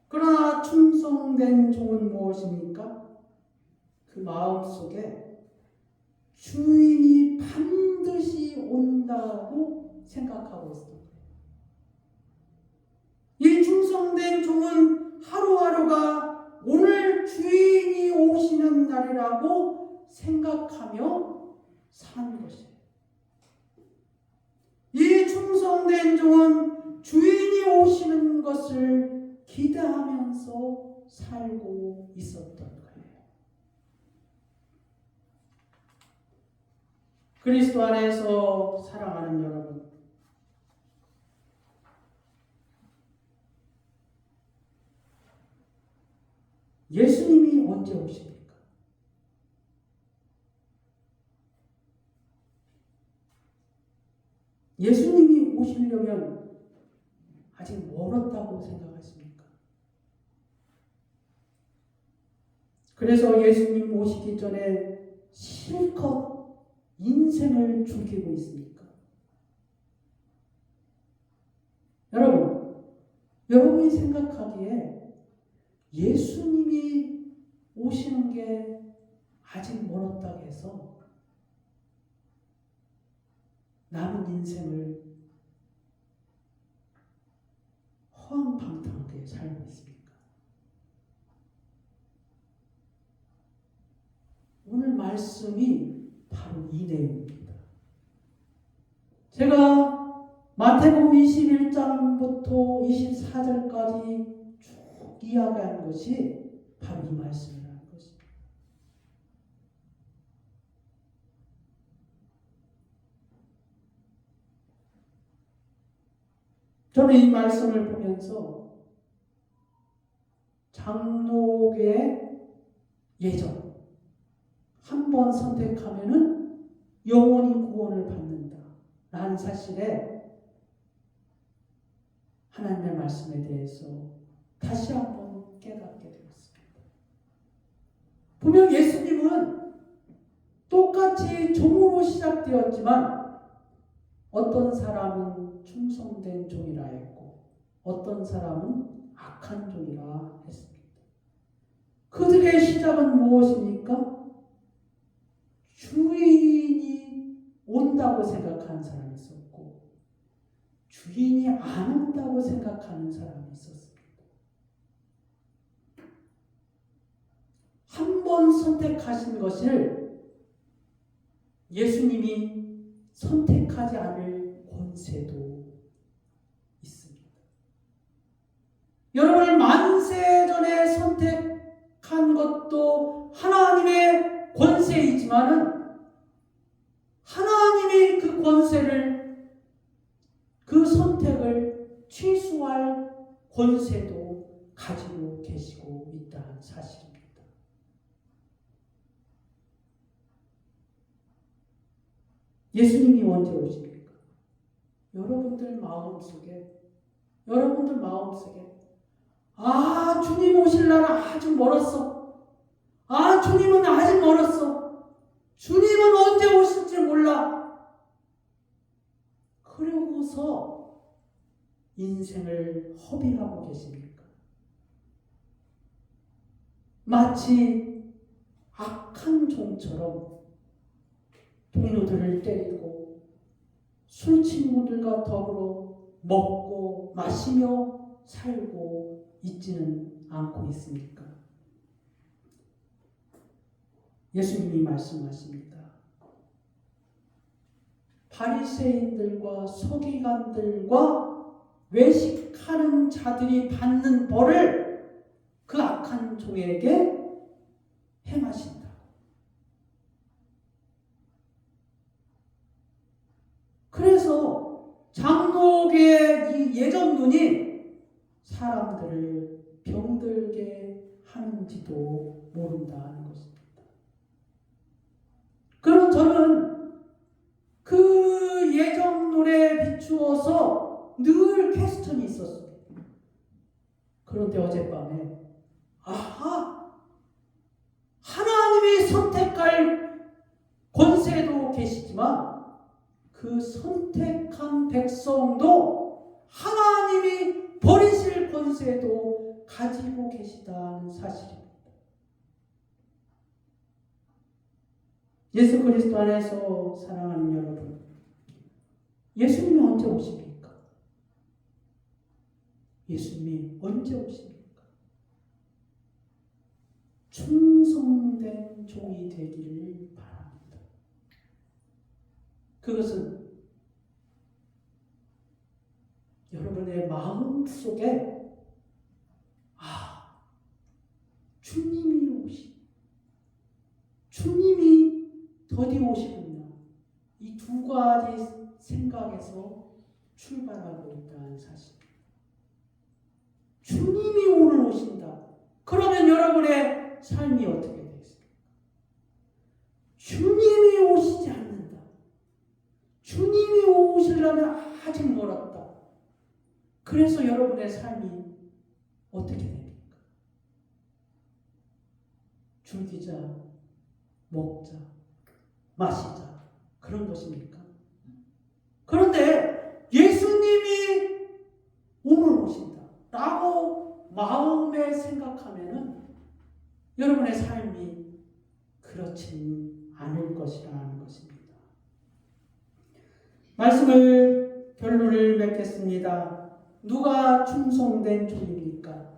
그러나 충성된 종은 무엇입니까? 그 마음 속에 주인이 반드시 온다고 생각하고 있습니다. 이 충성된 종은 오늘 주인이 오시는 날이라고 생각하며 산 것이에요. 이 충성된 종은 주인이 오시는 것을 기대하면서 살고 있었던 거예요. 그리스도 안에서 사랑하는 여러분, 예수님이 언제 오십니까? 예수님이 오시려면 아직 멀었다고 생각하십니까? 그래서 예수님 오시기 전에 실컷 인생을 죽이고 있습니까? 여러분이 생각하기에 예수님이 오시는 게 아직 멀었다고 해서 남은 인생을 허황방탕하게 살고 있습니까? 오늘 말씀이 바로 이 내용입니다. 제가 마태복음 21장부터 24절까지 쭉 이야기한 것이 바로 이 말씀이라는 것입니다. 저는 이 말씀을 보면서 장로교의 예정, 한 번 선택하면은 영원히 구원을 받는다 라는 사실에 하나님의 말씀에 대해서 다시 한번 깨닫게 되었습니다. 분명 예수님은 똑같이 종으로 시작되었지만 어떤 사람은 충성된 종이라 했고 어떤 사람은 악한 종이라 했습니다. 그들의 시작은 무엇입니까? 주인이 온다고 생각하는 사람이 있었고 주인이 안 온다고 생각하는 사람이 있었습니다. 한 번 선택하신 것을 예수님이 선택하지 않을 권세도 있습니다. 여러분을 만세전에 선택한 것도 하나님의 권세이지만은 하나님이 그 권세를, 그 선택을 취소할 권세도 가지고 계시고 있다는 사실입니다. 예수님이 언제 오십니까? 여러분들 마음속에 아, 주님 오실 날은 아직 멀었어. 아, 주님은 아직 멀었어. 주님은 언제 오실지 몰라. 그러고서 인생을 허비하고 계십니까? 마치 악한 종처럼 동료들을 때리고 술 친구들과 더불어 먹고 마시며 살고 있지는 않고 있습니까? 예수님이 말씀하십니다. 바리새인들과 서기관들과 외식하는 자들이 받는 벌을 그 악한 종에게 행하신다. 그래서 장로계의 이 예정론이 사람들을 병들게 하는지도 모른다는 것입니다. 그럼 저는 그 예정론에 비추어서 늘 퀘스천이 있었어요. 그런데 어젯밤에 아하! 하나님이 선택할 권세도 계시지만 그 선택한 백성도 하나님이 버리실 권세도 가지고 계시다는 사실입니다. 예수 그리스도 안에서 사랑하는 여러분, 예수님이 언제 오십니까? 예수님이 언제 오십니까? 충성된 종이 되기를 바랍니다. 그것은 여러분의 마음 속에 주님이 주님이 더디 오시군요. 이 두 가지 생각에서 출발하고 있다는 사실. 주님이 오늘 오신다. 그러면 여러분의 삶이 어떻게 되겠습니까? 주님이 오시지 않는다. 주님이 오시려면 아직 멀었다. 그래서 여러분의 삶이 어떻게 됩니까? 즐기자, 먹자, 마시자 그런 것입니까? 그런데 예수님이 오늘 오신다 라고 마음에 생각하면은 여러분의 삶이 그렇지 않을 것이라는 것입니다. 말씀을 결론을 맺겠습니다. 누가 충성된 종입니까?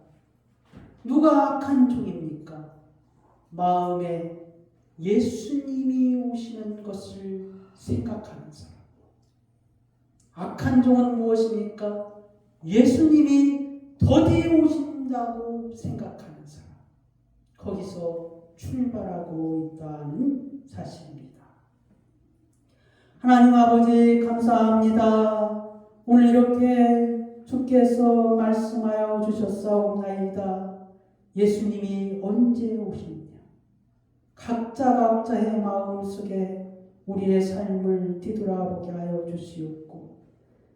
누가 악한 종입니까? 마음에 예수님이 오시는 것을 생각하는 사람. 악한 종은 무엇입니까? 예수님이 더디 오신다고 생각하는 사람. 거기서 출발하고 있다는 사실입니다. 하나님 아버지 감사합니다. 오늘 이렇게 주께서 말씀하여 주셨사옵나이다. 예수님이 언제 오시느냐. 각자의 마음속에 우리의 삶을 뒤돌아보게 하여 주시옵고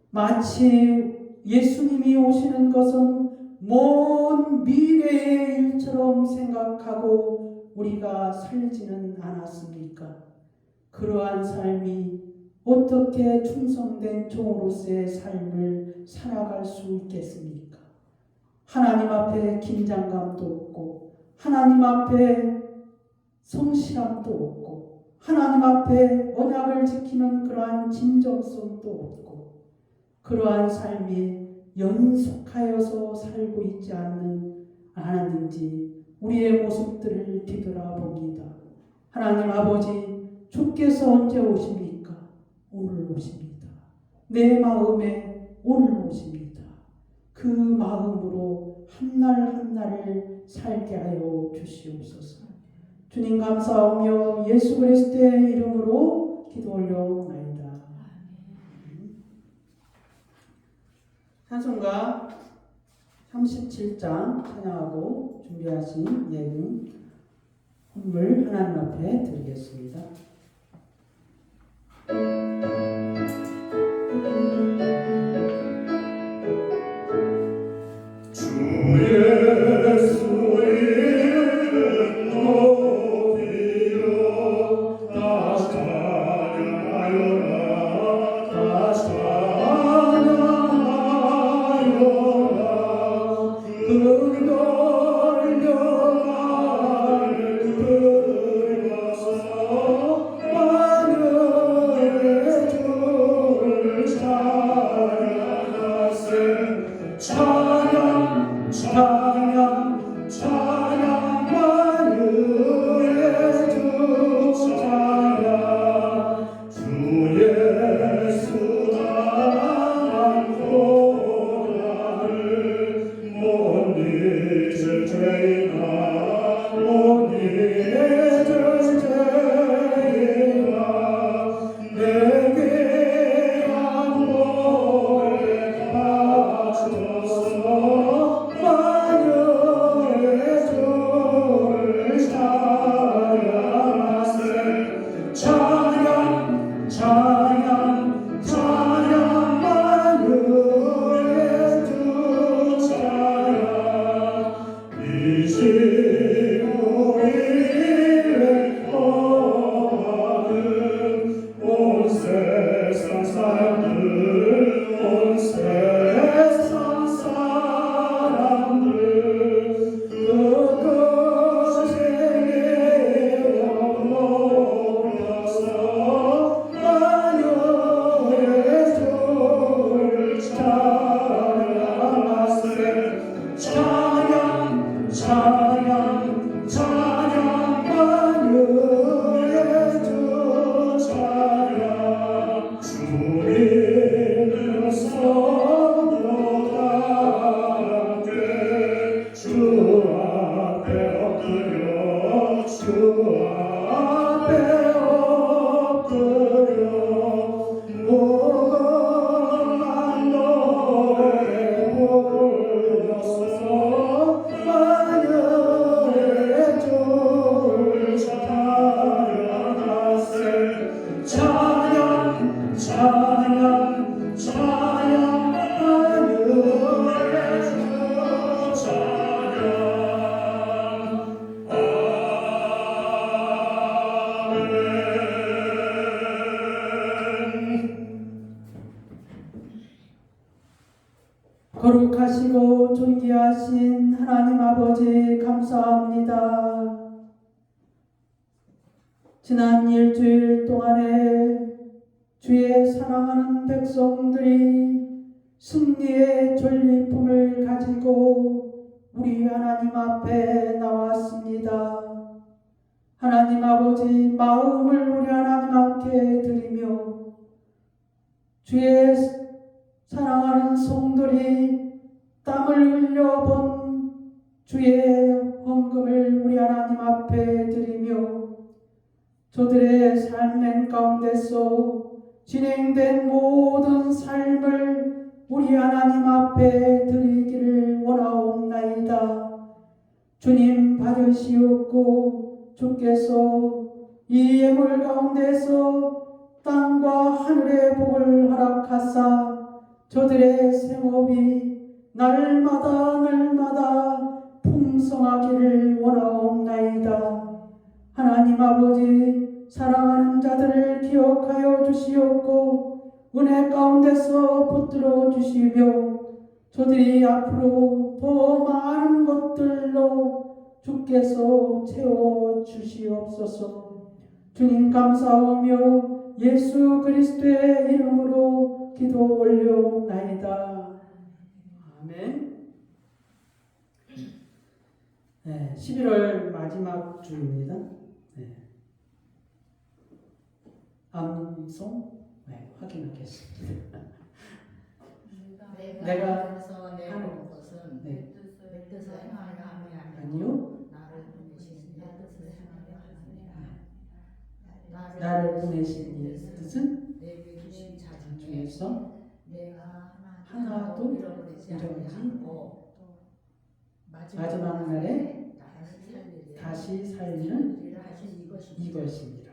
마치 예수님이 오시는 것은 먼 미래의 일처럼 생각하고 우리가 살지는 않았습니까? 그러한 삶이 어떻게 충성된 종으로서의 삶을 살아갈 수 있겠습니까? 하나님 앞에 긴장감도 없고 하나님 앞에 성실함도 없고 하나님 앞에 언약을 지키는 그러한 진정성도 없고 그러한 삶이 연속하여서 살고 있지 않았는지 우리의 모습들을 뒤돌아봅니다. 하나님 아버지 주께서 언제 오십니까? 오늘 오십니다. 내 마음에 오늘 오십니다. 그 마음으로 한날 한날을 살게 하여 주시옵소서. 주님 감사하며 예수 그리스도의 이름으로 기도 올려옵나이다. 찬송가 37장 찬양하고 준비하신 예금 헌물 하나님 앞에 드리겠습니다. 앞에 엎드려 무궁한 노래 불러서 하늘의 주를 찬양하세 찬양 찬양 찬양 하늘의 주 찬양 거룩하시고 존귀하신 하나님 아버지 감사합니다. 지난 일주일 동안에 주의 사랑하는 백성들이 승리의 전리품을 가지고 우리 하나님 앞에 나왔습니다. 하나님 아버지 마음을 우리 하나님 앞에 드리며 주의 사랑하는 성들이 땀을 흘려본 주의 헌금을 우리 하나님 앞에 드리며 저들의 삶의 가운데서 진행된 모든 삶을 우리 하나님 앞에 드리기를 원하옵나이다. 주님 받으시옵고 주께서 이 예물 가운데서 땅과 하늘의 복을 허락하사 저들의 생업이 날마다 풍성하기를 원하옵나이다. 하나님 아버지 사랑하는 자들을 기억하여 주시옵고 은혜 가운데서 붙들어 주시며 저들이 앞으로 더 많은 것들로 주께서 채워 주시옵소서. 주님 감사하며 예수 그리스도의 이름으로 기도 올려옵나이다. 아멘. 네, 11월 마지막 주입니다. 네. 암송 확인하겠습니다. 내가 하늘에서 내려온 것은 네. 내 뜻을 행하려 함이 아니요. 나를 보내신 내 뜻을 행하려 함이라. 나를 보내신 이 뜻은 내게 주신 자 중에 중에서 내가 하나도 잃어버리지 잃어버리지 않고 마지막 날에 다시 살리는 일을 하신 이것입니다.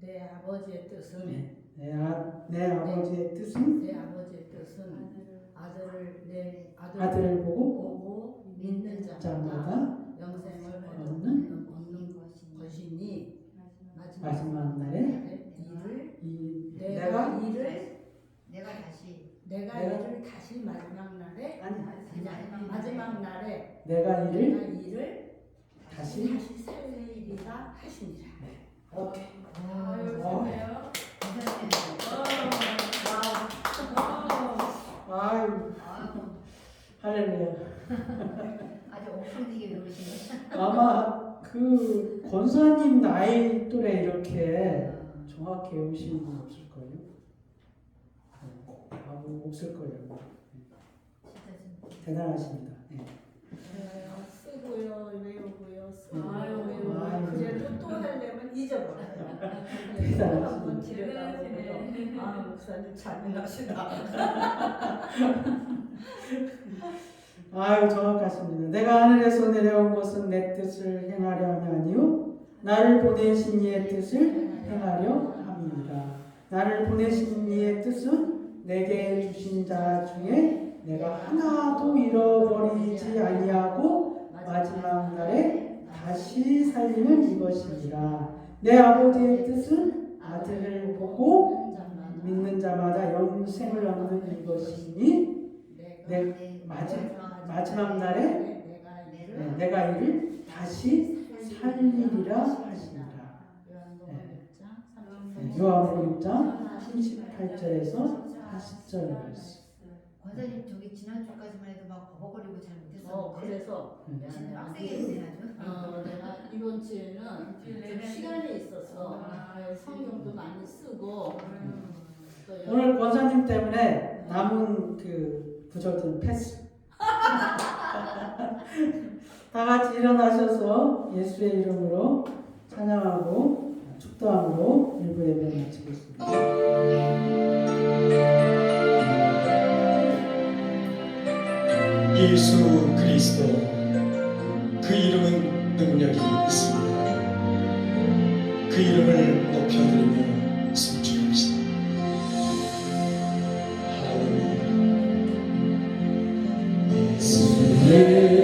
내 아버지의 뜻은 네. 내 아버지의 뜻은 내 아버지의 뜻은 아들을 보고 보고 믿는 자마다 자마다 영생을 얻는 얻는 것이니 마지막 날에 내가 내가 이를 다시 마지막 날에 마지막 날에 내가 이를 이를 다시 살리리라 하시니라. 오케이. 아유 할렐루야. 아주 옥성지게 외우시네. 아마 그 권사님 나이 또래 이렇게 정확히 외우시는 분 없을 거예요. 없을 거예요. 대단하십니다. 네. 쓰고요, 외우고요, 아유. 이제 또 하려면 잊어버려요. 대단하시네. 한번 들여다보고 아 목사님 잔인하시다. 아유 정확하십니다. 내가 하늘에서 내려온 것은 내 뜻을 행하려 함이 아니요 나를 보내신 이의 뜻을 행하려 함이니라. 나를 보내신 이의 뜻은 내게 주신 자 중에 내가 하나도 잃어버리지 아니하고 마지막 날에 다시 살리는 이것이니라. 내 아버지의 뜻은 아들을 보고 믿는 자마다 영생을 얻는 이것이니 마지막 날에 내가 이를 다시 살리리라 하시니라. 요한복음 6장 38절에서 40절 말씀. 권사님 저기 지난주까지만 해도 막 버벅거리고 잘 못했었는데 그래서 진짜 빡세게 했네 아주. 내가 이번 주에는 좀 시간이 있어서 성경도 많이 쓰고 또 오늘 권사님 때문에 남은 그 구절들은 패스. 다 같이 일어나셔서 예수의 이름으로 찬양하고 축도함으로 일부 예배를 마치겠습니다. 예수 그리스도 그 이름은 능력이 있습니다. 그 이름을 높여드리며颂축합시다. 할렐루야.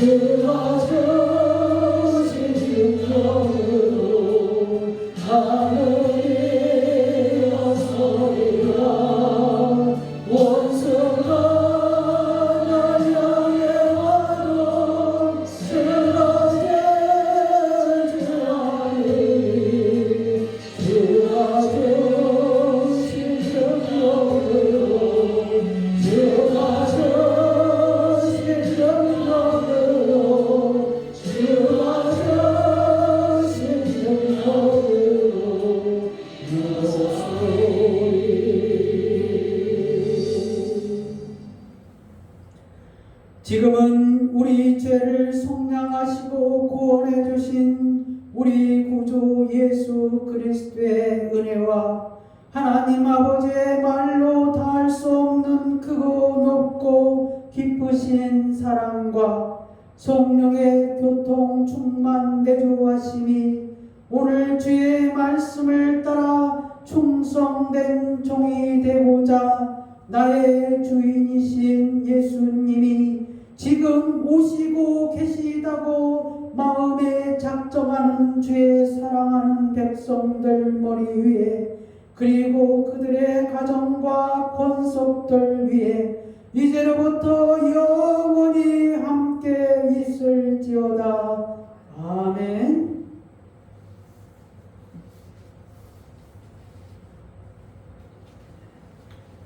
예수의 지금은 우리 죄를 속량하시고 구원해 주신 우리 구주 예수 그리스도의 은혜와 하나님 아버지의 말로 다할 수 없는 크고 높고 깊으신 사랑과 성령의 교통 충만 내주하심이 오늘 주의 말씀을 따라 충성된 종이 되고자 나의 주인이신 예수님이 지금 오시고 계시다고 마음에 작정하는 주의 사랑하는 백성들 머리 위에 그리고 그들의 가정과 권속들 위에 이제로부터 영원히 함께 있을지어다. 아멘.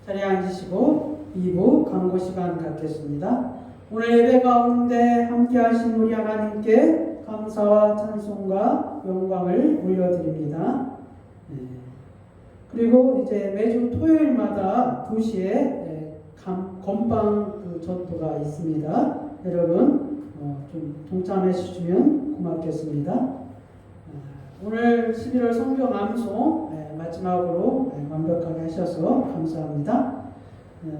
자리에 앉으시고 2부 광고 시간 갖겠습니다. 오늘 예배 가운데 함께 하신 우리 하나님께 감사와 찬송과 영광을 올려드립니다. 그리고 이제 매주 토요일마다 2시에 건빵 전도가 있습니다. 여러분 좀 동참해 주시면 고맙겠습니다. 오늘 11월 성경 암송 마지막으로 완벽하게 하셔서 감사합니다.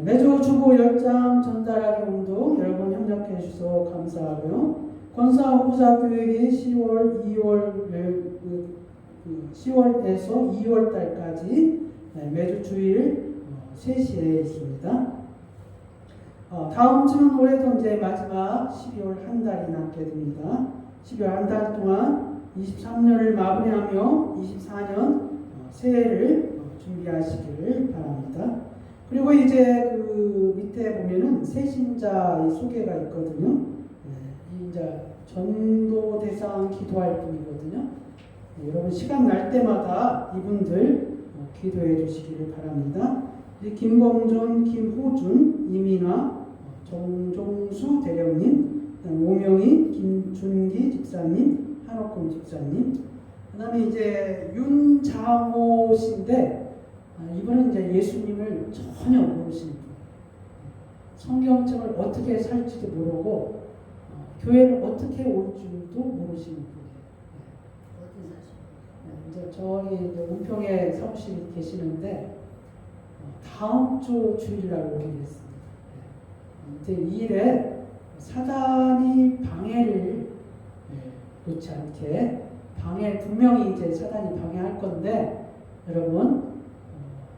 매주 주보 10장 전달하기 운동 여러분 협력해 주셔서 감사하고요. 권사 후보자 교육이 10월에서 2월 달까지 매주 주일 3시에 있습니다. 다음 주는 올해도 이제 마지막 12월 한 달이 남게 됩니다. 12월 한 달 동안 23년을 마무리하며 24년 새해를 준비하시기를 바랍니다. 그리고 이제 그 밑에 보면은 새신자의 소개가 있거든요. 이 이제 전도 대상 기도할 분이거든요. 여러분 시간 날 때마다 이분들 기도해 주시기를 바랍니다. 김범존, 김호준, 이민아, 정종수 대령님, 오명희, 김준기 집사님, 한옥금 집사님, 그 다음에 이제 윤장호 씨인데 이분은 이제 예수님을 전혀 모르시는 분, 성경책을 어떻게 살지도 모르고 교회를 어떻게 올 줄도 모르시는 분이에요. 이제 저희 이제 은평에 사무실에 계시는데 다음 주 주일날 오기로 했습니다. 근데 이 일에 사단이 방해를 놓지 않게 분명히 이제 사단이 방해할 건데 여러분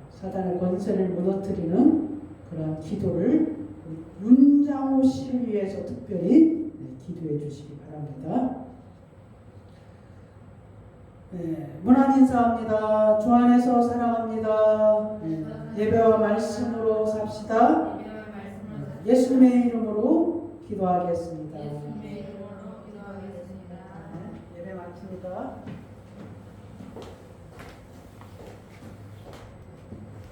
사단의 권세를 무너뜨리는 그런 기도를 윤장호 씨를 위해서 특별히 기도해 주시기 바랍니다. 문안 인사합니다. 주 안에서 사랑합니다. 예배와 말씀으로 삽시다. 예수님의 이름으로 기도하겠습니다.